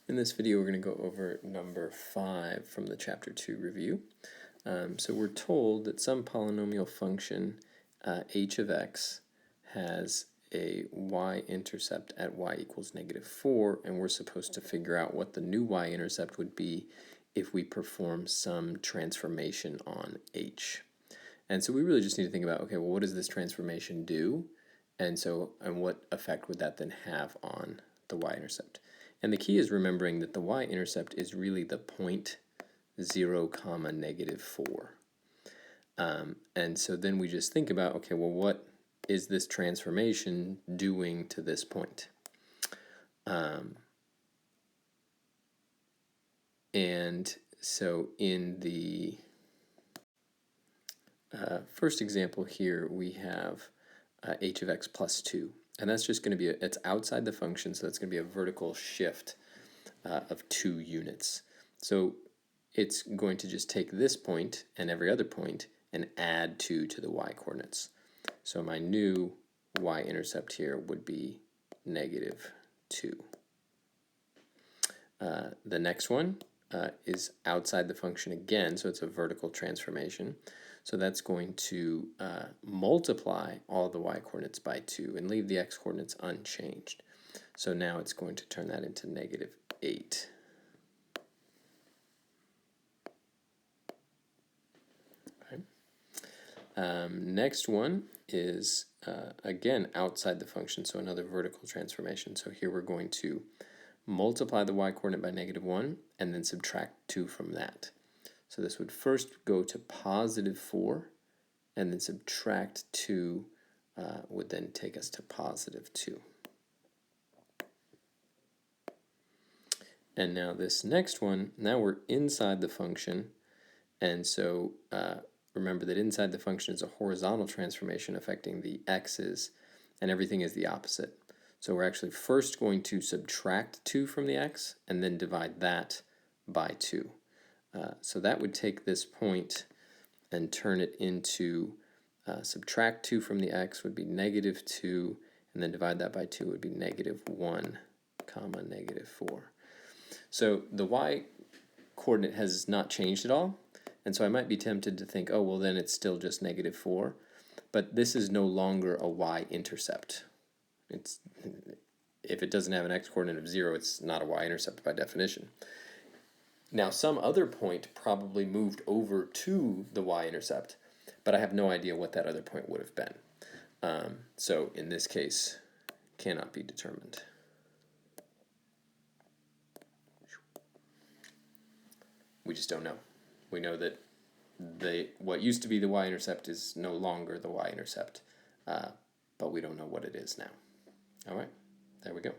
In this video, we're going to go over number 5 from the Chapter 2 review. So we're told that some polynomial function h of x has a y-intercept at y equals -4, and we're supposed to figure out what the new y-intercept would be if we perform some transformation on h. And so we really just need to think about, okay, well, what does this transformation do? And what effect would that then have on the y-intercept? And the key is remembering that the y-intercept is really the point 0, -4. And so then we just think about, okay, well, what is this transformation doing to this point? And so in the first example here, we have h of x plus 2. And that's just going to be, it's outside the function, so that's going to be a vertical shift of 2 units. So it's going to just take this point and every other point and add 2 to the y-coordinates. So my new y-intercept here would be -2. The next one is outside the function again, so it's a vertical transformation. So that's going to multiply all the y-coordinates by 2 and leave the x-coordinates unchanged. So now it's going to turn that into -8. Okay. Next one is, again, outside the function, so another vertical transformation. So here we're going to multiply the y-coordinate by -1 and then subtract 2 from that. So this would first go to +4, and then subtract 2 would then take us to +2. And now this next one, now we're inside the function, and so remember that inside the function is a horizontal transformation affecting the x's, and everything is the opposite. So we're actually first going to subtract 2 from the x, and then divide that by 2. So that would take this point and turn it into subtract 2 from the x would be -2, and then divide that by 2 would be -1, -4. So the y-coordinate has not changed at all, and so I might be tempted to think, oh, well, then it's still just -4, but this is no longer a y-intercept. If it doesn't have an x-coordinate of 0, it's not a y-intercept by definition. Now, some other point probably moved over to the y-intercept, but I have no idea what that other point would have been. So in this case, cannot be determined. We just don't know. We know that what used to be the y-intercept is no longer the y-intercept, but we don't know what it is now. All right, there we go.